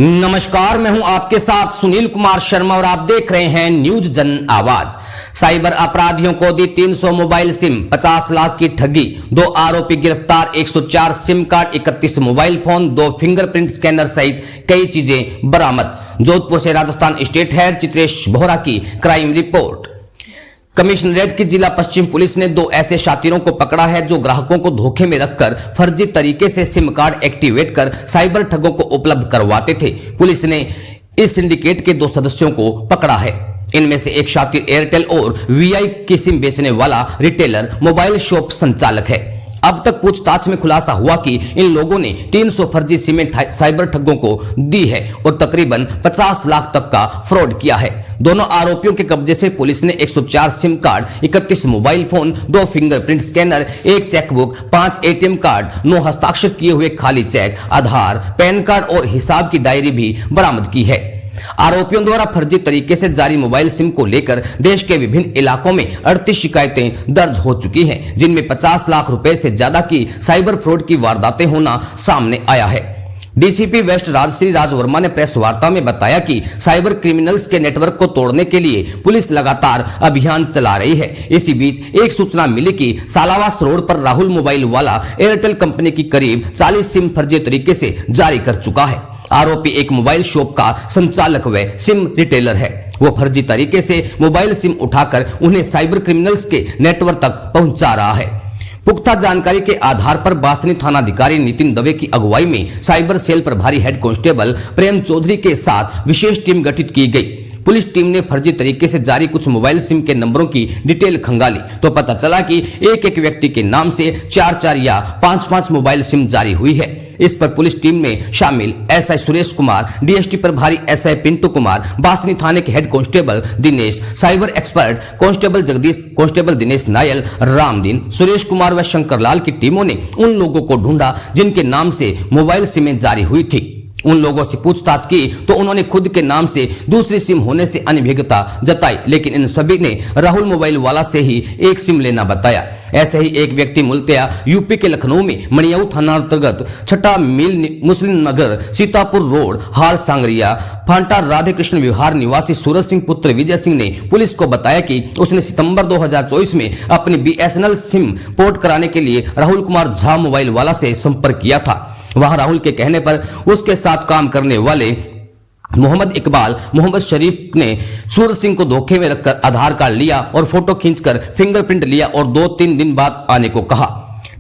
नमस्कार, मैं हूं आपके साथ सुनील कुमार शर्मा और आप देख रहे हैं न्यूज जन आवाज। साइबर अपराधियों को दी 300 मोबाइल सिम, 50 लाख की ठगी, 2 आरोपी गिरफ्तार, 104 sim card, 31 mobile phone, 2 fingerprint scanner सहित कई चीजें बरामद। जोधपुर से राजस्थान स्टेट हेड चित्रेश बोहरा की क्राइम रिपोर्ट। कमिश्नरेट की जिला पश्चिम पुलिस ने 2 ऐसे शातिरों को पकड़ा है जो ग्राहकों को धोखे में रखकर फर्जी तरीके से सिम कार्ड एक्टिवेट कर साइबर ठगों को उपलब्ध करवाते थे। पुलिस ने इस सिंडिकेट के 2 सदस्यों को पकड़ा है। इनमें से एक शातिर एयरटेल और वीआई की सिम बेचने वाला रिटेलर मोबाइल शॉप संचालक है। अब तक पूछताछ में खुलासा हुआ कि इन लोगों ने 300 फर्जी सिमें साइबर ठगों को दी है और तकरीबन 50 लाख तक का फ्रॉड किया है। दोनों आरोपियों के कब्जे से पुलिस ने 104 sim card, 31 mobile phone, 2 fingerprint scanner, 1 chequebook, 5 ATM card, 9 हस्ताक्षर किए हुए खाली चेक, आधार, पैन कार्ड और हिसाब की डायरी भी बरामद की है। आरोपियों द्वारा फर्जी तरीके से जारी मोबाइल सिम को लेकर देश के विभिन्न इलाकों में 38 शिकायतें दर्ज हो चुकी हैं, जिनमें 50 लाख रुपए से ज्यादा की साइबर फ्रॉड की वारदातें होना सामने आया है। डीसीपी वेस्ट राजश्री राज वर्मा ने प्रेस वार्ता में बताया कि साइबर क्रिमिनल्स के नेटवर्क को तोड़ने के लिए पुलिस लगातार अभियान चला रही है। इसी बीच एक सूचना मिली कि सालावास रोड पर राहुल मोबाइल वाला एयरटेल कंपनी की करीब 40 सिम फर्जी तरीके से जारी कर चुका है। आरोपी एक मोबाइल शॉप का संचालक व सिम रिटेलर है। वो फर्जी तरीके से मोबाइल सिम उठाकर उन्हें साइबर क्रिमिनल्स के नेटवर्क तक पहुंचा रहा है। पुख्ता जानकारी के आधार पर बासनी थानाधिकारी नितिन दवे की अगुवाई में साइबर सेल प्रभारी हेड कांस्टेबल प्रेम चौधरी के साथ विशेष टीम गठित की गई। पुलिस टीम ने फर्जी तरीके से जारी कुछ मोबाइल सिम के नंबरों की डिटेल खंगाली तो पता चला कि एक व्यक्ति के नाम से 4 या 5 मोबाइल सिम जारी हुई है। इस पर पुलिस टीम में शामिल एसआई सुरेश कुमार, डीएसटी प्रभारी एसआई पिंटू कुमार, बासनी थाने के head constable Dinesh, cyber expert constable Jagdish, constable Dinesh Nayal, Ramdeen, Suresh Kumar व शंकरलाल की टीमों ने उन लोगों को ढूंढा जिनके नाम से मोबाइल सिमें जारी हुई थी। उन लोगों से पूछताछ की तो उन्होंने खुद के नाम से दूसरी सिम होने से अनभिज्ञता जताई, लेकिन इन सभी ने राहुल मोबाइल वाला से ही एक सिम लेना बताया। ऐसे ही एक व्यक्ति मूलतया यूपी के लखनऊ में मणियाऊ थाना अंतर्गत छठा मील मुस्लिम नगर सीतापुर रोड हाल सांगरिया फांटा राधे कृष्ण विहार निवासी सूरज सिंह पुत्र विजय सिंह ने पुलिस को बताया कि उसने सितंबर 2024 में अपनी बीएसएनएल सिम पोर्ट कराने के लिए राहुल कुमार झा मोबाइल वाला से संपर्क किया था। वहां राहुल के कहने पर उसके साथ काम करने वाले मोहम्मद इकबाल, मोहम्मद शरीफ ने सूरज सिंह को धोखे में रखकर आधार कार्ड लिया और फोटो खींचकर फिंगरप्रिंट लिया और 2-3 दिन बाद आने को कहा।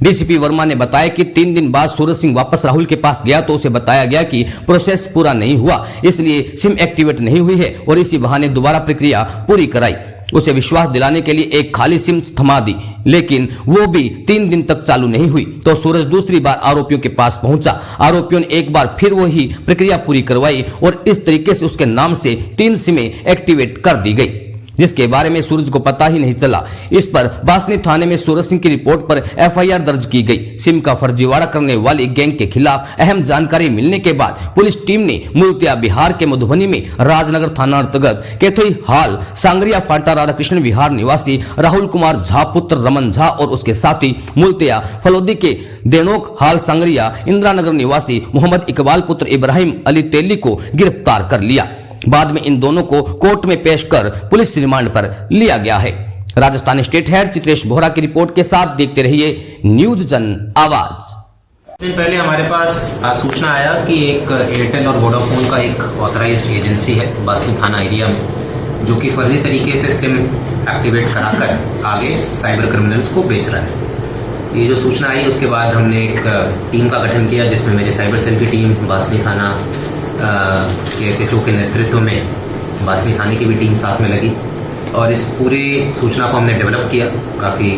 डीसीपी वर्मा ने बताया कि 3 दिन बाद सूरज सिंह वापस राहुल के पास गया तो उसे बताया गया कि प्रोसेस पूरा नहीं हुआ, इसलिए सिम एक्टिवेट नहीं हुई है और इसी बहाने दोबारा प्रक्रिया पूरी कराई। उसे विश्वास दिलाने के लिए एक खाली सिम थमा दी, लेकिन वो भी 3 दिन तक चालू नहीं हुई तो सूरज दूसरी बार आरोपियों के पास पहुंचा। आरोपियों ने एक बार फिर वही प्रक्रिया पूरी करवाई और इस तरीके से उसके नाम से 3 सिमें एक्टिवेट कर दी गई, जिसके बारे में सूरज को पता ही नहीं चला। इस पर बासनी थाने में सूरज सिंह की रिपोर्ट पर एफआईआर दर्ज की गई। सिम का फर्जीवाड़ा करने वाली गैंग के खिलाफ अहम जानकारी मिलने के बाद पुलिस टीम ने मूलतया बिहार के मधुबनी में राजनगर थाना अंतर्गत केथोई हाल सांगरिया फांटा राधा कृष्ण विहार निवासी राहुल कुमार झा पुत्र रमन झा और उसके साथी मूलतया फलोदी के देनोक हाल सांगरिया इंदिरानगर निवासी मोहम्मद इकबाल पुत्र इब्राहिम अली तेली को गिरफ्तार कर लिया। बाद में इन दोनों को कोर्ट में पेश कर पुलिस रिमांड पर लिया गया है। राजस्थान स्टेट हेड चित्रेश बोहरा की रिपोर्ट के साथ देखते रहिए न्यूज जन आवाज। दिन पहले हमारे पास सूचना आया कि एक एयरटेल और वोडाफोन का एक ऑथराइज्ड एजेंसी है बासनी थाना एरिया में, जो कि फर्जी तरीके से सिम एक्टिवेट कराकर आगे साइबर क्रिमिनल्स को बेच रहा है। ये जो सूचना आई उसके बाद हमने एक टीम का गठन किया, जिसमें मेरे साइबर सेल की टीम, बासनी थाना के एसएचओ के नेतृत्व में बासनी थाने की भी टीम साथ में लगी और इस पूरे सूचना को हमने डेवलप किया। काफ़ी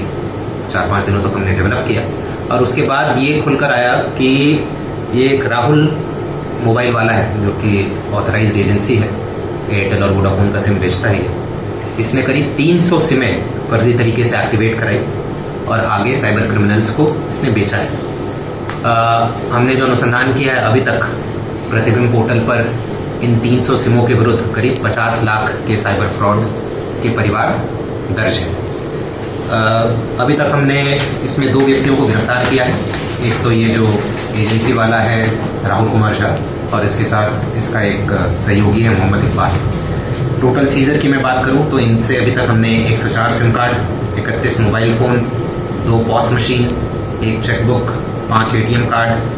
4-5 दिनों तक हमने डेवलप किया और उसके बाद ये खुलकर आया कि ये एक राहुल मोबाइल वाला है, जो कि ऑथराइज्ड एजेंसी है, एयरटेल और वोडाफोन का सिम बेचता है। इसने करीब 300 सिमें फर्जी तरीके से एक्टिवेट कराई और आगे साइबर क्रिमिनल्स को इसने बेचा है। हमने जो अनुसंधान किया है अभी तक, प्रतिबिंब पोर्टल पर इन 300 सिमों के विरुद्ध करीब 50 लाख के साइबर फ्रॉड के परिवार दर्ज हैं। अभी तक हमने इसमें 2 व्यक्तियों को गिरफ्तार किया है। एक तो ये जो एजेंसी वाला है राहुल कुमार शाह, और इसके साथ इसका एक सहयोगी है मोहम्मद इकबाल। टोटल सीजर की मैं बात करूं तो इनसे अभी तक हमने 104 sim card, 31 mobile phone, 2 POS machine, 1 chequebook, 5 ATM card,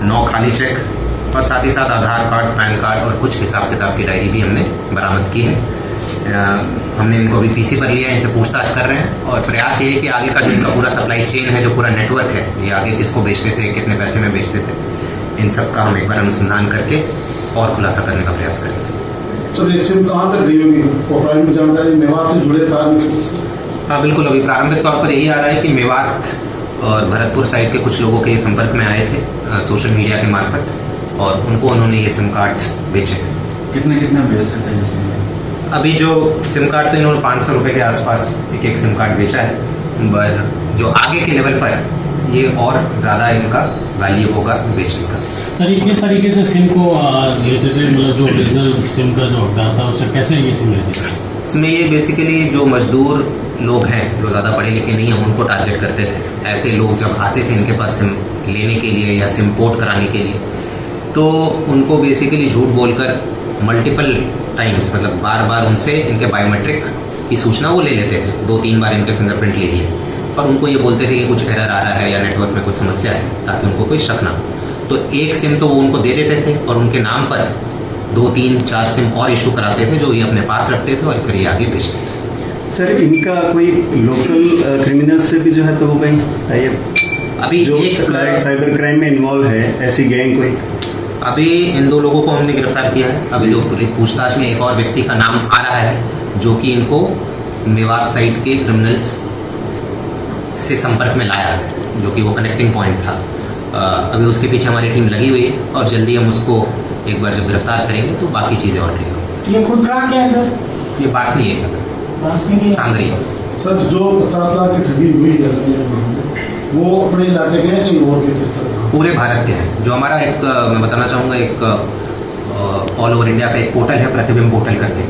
9 खाली चेक और साथ ही साथ आधार कार्ड, पैन कार्ड और कुछ हिसाब किताब की डायरी भी हमने बरामद की है। हमने इनको अभी PC पर लिया है, इनसे पूछताछ कर रहे हैं और प्रयास ये है कि आगे का जो इनका पूरा सप्लाई चेन है, जो पूरा नेटवर्क है, ये आगे किसको बेचते थे, कितने पैसे में बेचते थे, इन सब का हम एक बार अनुसंधान करके और खुलासा करने का प्रयास करेंगे। सर ये सिम कहाँ तक गई होगी? प्रोफाइल में जानकारी मेवात से जुड़े तार में कुछ? हाँ बिल्कुल, अभी प्रारंभिक तौर पर यही आ रहा है कि मेवात और भरतपुर साइड के कुछ लोगों के संपर्क में आए थे सोशल मीडिया के मार्फत और उनको उन्होंने ये सिम कार्ड्स बेचे हैं। कितने बेच सकते हैं? अभी जो सिम कार्ड तो इन्होंने 500 रुपये के आसपास एक सिम कार्ड बेचा है, पर जो आगे के लेवल पर ये और ज़्यादा इनका वैल्यू होगा बेचने का। सर किस तरीके से सिम को लेते थे, मतलब जो ओरिजिनल सिम का जो हकदार था उससे कैसे ये सिम लेते थे? इसमें ये बेसिकली जो मजदूर लोग हैं, जो ज़्यादा पढ़े लिखे नहीं हैं, उनको टारगेट करते थे। ऐसे लोग जब आते थे इनके पास सिम लेने के लिए या सिम पोर्ट कराने के लिए, तो उनको बेसिकली झूठ बोलकर मल्टीपल टाइम्स, मतलब बार बार उनसे इनके बायोमेट्रिक की सूचना वो ले लेते थे। 2-3 बार इनके फिंगरप्रिंट ले लिए और उनको ये बोलते थे कि कुछ एरर आ रहा है या नेटवर्क में कुछ समस्या है, ताकि उनको कोई शक ना हो। तो एक सिम तो वो उनको दे देते थे और उनके नाम पर 2-3-4 सिम और इशू कराते थे, जो ये अपने पास रखते थे और फिर ये आगे बेचते थे। सर इनका कोई लोकल क्रिमिनल से भी जो है तो वो कहीं अभी जो साइबर क्राइम में इन्वॉल्व है, ऐसी गैंग कोई? अभी इन 2 लोगों को हमने गिरफ्तार किया है। अभी लोग पूछताछ में एक और व्यक्ति का नाम आ रहा है, जो कि इनको मेवात साइड के क्रिमिनल्स से संपर्क में लाया है, जो कि वो कनेक्टिंग पॉइंट था। अभी उसके पीछे हमारी टीम लगी हुई है और जल्दी हम उसको एक बार जब गिरफ्तार करेंगे तो बाकी चीज़ें और क्लियर होंगी। ये खुद कहाँ क्या है सर? ये बासनी है, बासनी की सांगरी। सर जो 50 लाख की ठगी हुई है वो अपने इलाके के हैं और के किस तरह? पूरे भारत के हैं। जो हमारा एक मैं बताना चाहूँगा, एक ऑल ओवर इंडिया का एक पोर्टल है, प्रतिबिंब पोर्टल करके,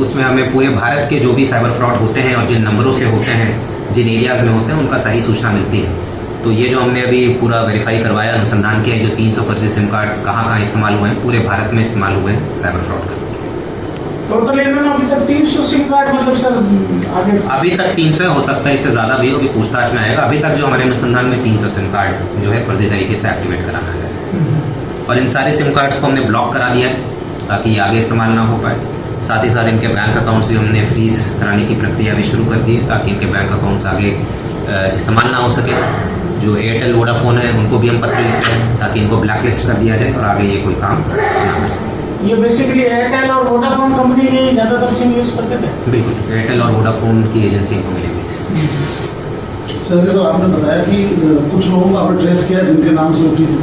उसमें हमें पूरे भारत के जो भी साइबर फ्रॉड होते हैं और जिन नंबरों से होते हैं, जिन एरियाज़ में होते हैं, उनका सारी सूचना मिलती है। तो ये जो हमने अभी पूरा वेरीफाई करवाया, अनुसंधान किया है, जो 300 फर्जी सिम कार्ड कहाँ कहाँ इस्तेमाल हुए हैं, पूरे भारत में इस्तेमाल हुए हैं साइबर फ्रॉड करके। टोटल इन्होंने अभी तक 300 सिम कार्ड, मतलब सर आगे अभी तक 300 हो सकता है, इससे ज़्यादा भी हो, अभी पूछताछ में आएगा। अभी तक जो हमारे अनुसंधान में 300 सिम कार्ड जो है फर्जी तरीके से एक्टिवेट कराना है और इन सारे सिम कार्ड्स को हमने ब्लॉक करा दिया है ताकि ये आगे इस्तेमाल ना हो पाए। साथ ही साथ इनके बैंक अकाउंट्स भी हमने फ्रीज कराने की प्रक्रिया भी शुरू कर दी है, ताकि इनके बैंक अकाउंट्स आगे इस्तेमाल ना हो सके। जो एयरटेल वोडाफोन है उनको भी हम पत्र लिख रहे हैं ताकि इनको ब्लैक लिस्ट कर दिया जाए और आगे ये कोई काम ना कर सके। ये बेसिकली एयरटेल और वोडाफोन कंपनी के ज़्यादातर सिम यूज़ करते थे? बिल्कुल, एयरटेल और वोडाफोन की एजेंसी को मिली हुई थी। सर आपने बताया कि कुछ लोगों को आपने ट्रेस किया जिनके नाम से उठी थी,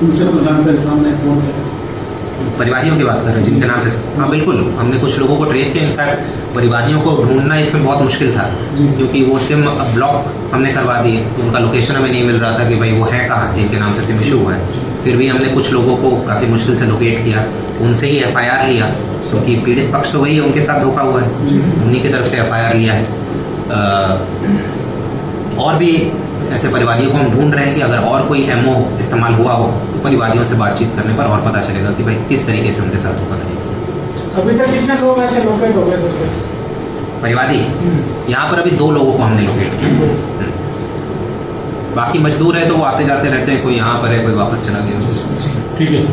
उनसे कोई जानकारी सामने कौन है? परिवादियों की बात कर रहे हैं जिनके नाम से? हाँ बिल्कुल, हमने कुछ लोगों को ट्रेस किया। इनफैक्ट परिवादियों को ढूंढना इसमें बहुत मुश्किल था, क्योंकि वो सिम ब्लॉक हमने करवा दिए, तो उनका लोकेशन हमें नहीं मिल रहा था कि भाई वो है कहाँ जिनके नाम से सिम इशू हुआ है। फिर भी हमने कुछ लोगों को काफ़ी मुश्किल से लोकेट किया, उनसे ही FIR लिया, क्योंकि पीड़ित पक्ष तो वही है, उनके साथ धोखा हुआ है, उन्हीं की तरफ से FIR लिया है। और भी ऐसे परिवादियों को हम ढूंढ रहे हैं कि अगर और कोई MO इस्तेमाल हुआ हो तो परिवादियों से बातचीत करने पर और पता चलेगा कि भाई किस तरीके से उनके साथ धोखा करेगा। अभी तक कितने लोग ऐसे लोकेट हो गए सर? परिवादी यहाँ पर अभी 2 लोगों को हमने लोकेट किया, बाकी मजदूर है तो वो आते जाते रहते हैं, कोई यहाँ पर है, कोई वापस चला गया। ठीक है सर।